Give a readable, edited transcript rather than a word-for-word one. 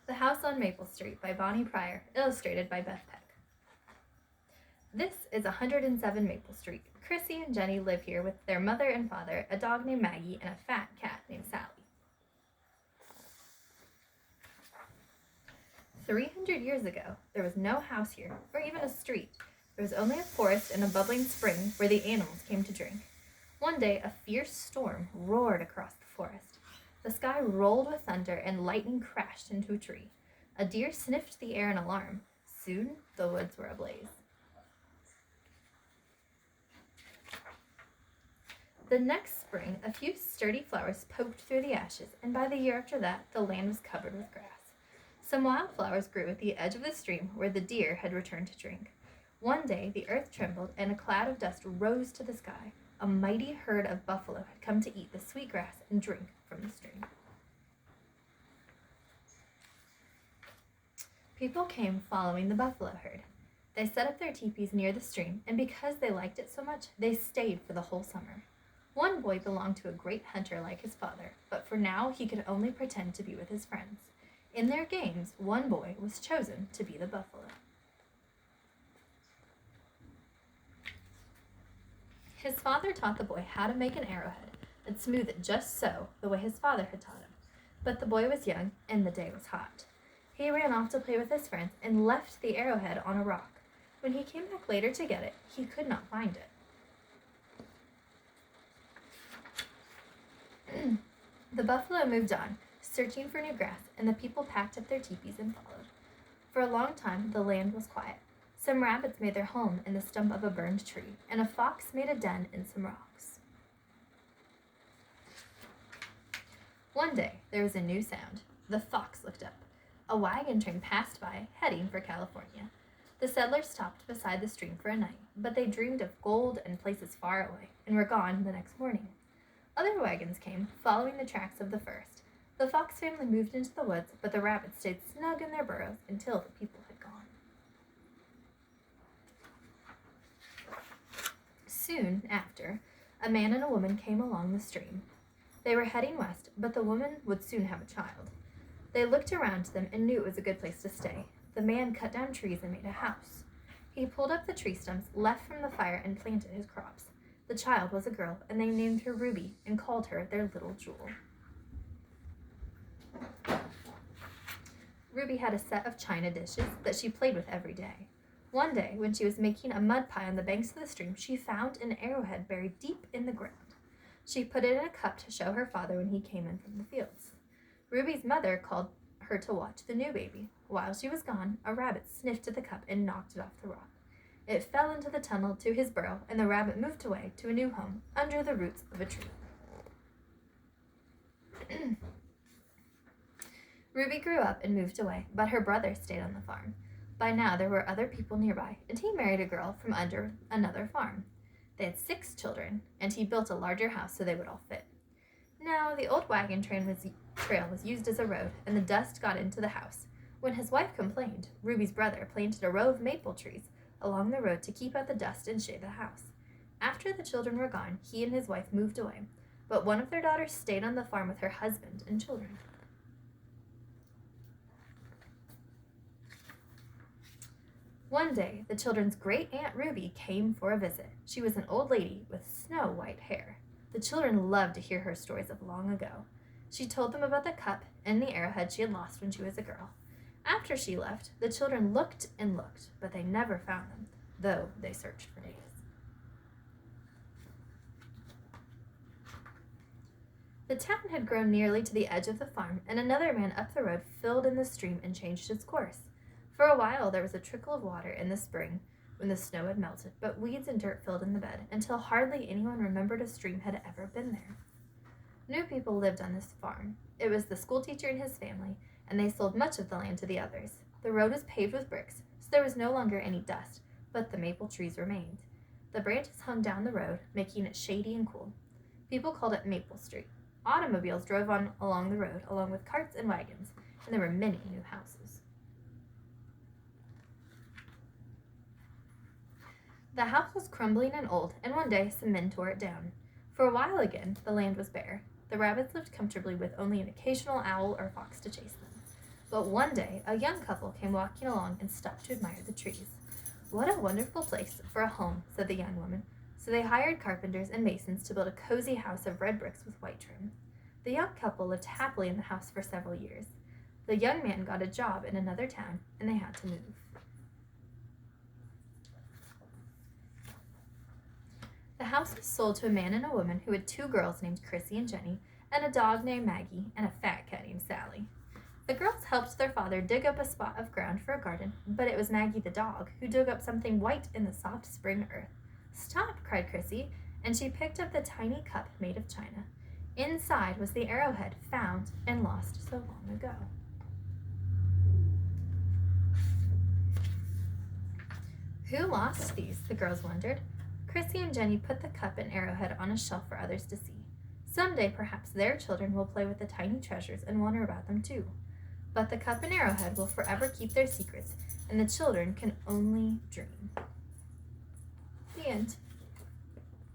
The House on Maple Street by Bonnie Pryor, illustrated by Beth Peck. This is 107 Maple Street. Chrissy and Jenny live here with their mother and father, a dog named Maggie, and a fat cat named Sally. 300 years ago, there was no house here, or even a street. There was only a forest and a bubbling spring where the animals came to drink. One day, a fierce storm roared across the forest. The sky rolled with thunder and lightning crashed into a tree. A deer sniffed the air in alarm. Soon, the woods were ablaze. The next spring, a few sturdy flowers poked through the ashes, and by the year after that, the land was covered with grass. Some wildflowers grew at the edge of the stream where the deer had returned to drink. One day, the earth trembled, and a cloud of dust rose to the sky. A mighty herd of buffalo had come to eat the sweet grass and drink from the stream. People came following the buffalo herd. They set up their teepees near the stream, and because they liked it so much, they stayed for the whole summer. One boy belonged to a great hunter like his father, but for now he could only pretend to be with his friends. In their games, one boy was chosen to be the buffalo. His father taught the boy how to make an arrowhead and smooth it just so, the way his father had taught him. But the boy was young, and the day was hot. He ran off to play with his friends and left the arrowhead on a rock. When he came back later to get it, he could not find it. The buffalo moved on, searching for new grass, and the people packed up their teepees and followed. For a long time, the land was quiet. Some rabbits made their home in the stump of a burned tree, and a fox made a den in some rocks. One day, there was a new sound. The fox looked up. A wagon train passed by, heading for California. The settlers stopped beside the stream for a night, but they dreamed of gold and places far away, and were gone the next morning. Other wagons came, following the tracks of the first. The fox family moved into the woods, but the rabbits stayed snug in their burrows until the people had gone. Soon after, a man and a woman came along the stream. They were heading west, but the woman would soon have a child. They looked around them and knew it was a good place to stay. The man cut down trees and made a house. He pulled up the tree stumps left from the fire and planted his crops. The child was a girl, and they named her Ruby and called her their little jewel. Ruby had a set of china dishes that she played with every day. One day, when she was making a mud pie on the banks of the stream, she found an arrowhead buried deep in the ground. She put it in a cup to show her father when he came in from the fields. Ruby's mother called her to watch the new baby. While she was gone, a rabbit sniffed at the cup and knocked it off the rock. It fell into the tunnel to his burrow, and the rabbit moved away to a new home under the roots of a tree. Ruby grew up and moved away, but her brother stayed on the farm. By now, there were other people nearby, and he married a girl from under another farm. They had 6 children, and he built a larger house so they would all fit. Now, the old wagon trail was used as a road, and the dust got into the house. When his wife complained, Ruby's brother planted a row of maple trees along the road to keep out the dust and shade the house. After the children were gone, he and his wife moved away, but one of their daughters stayed on the farm with her husband and children. One day, the children's great-aunt Ruby came for a visit. She was an old lady with snow-white hair. The children loved to hear her stories of long ago. She told them about the cup and the arrowhead she had lost when she was a girl. After she left, the children looked and looked, but they never found them, though they searched for days. The town had grown nearly to the edge of the farm, and another man up the road filled in the stream and changed its course. For a while, there was a trickle of water in the spring when the snow had melted, but weeds and dirt filled in the bed until hardly anyone remembered a stream had ever been there. New people lived on this farm. It was the schoolteacher and his family, and they sold much of the land to the others. The road was paved with bricks, so there was no longer any dust, but the maple trees remained. The branches hung down the road, making it shady and cool. People called it Maple Street. Automobiles drove on along the road, along with carts and wagons, and there were many new houses. The house was crumbling and old, and one day some men tore it down. For a while again, the land was bare. The rabbits lived comfortably with only an occasional owl or fox to chase them. But one day, a young couple came walking along and stopped to admire the trees. "What a wonderful place for a home," said the young woman. So they hired carpenters and masons to build a cozy house of red bricks with white trim. The young couple lived happily in the house for several years. The young man got a job in another town, and they had to move. The house was sold to a man and a woman who had 2 girls named Chrissy and Jenny, and a dog named Maggie, and a fat cat named Sally. The girls helped their father dig up a spot of ground for a garden, but it was Maggie the dog who dug up something white in the soft spring earth. "Stop!" cried Chrissy, and she picked up the tiny cup made of china. Inside was the arrowhead found and lost so long ago. Who lost these? The girls wondered. Chrissy and Jenny put the cup and arrowhead on a shelf for others to see. Someday, perhaps their children will play with the tiny treasures and wonder about them too. But the cup and arrowhead will forever keep their secrets, and the children can only dream. The end.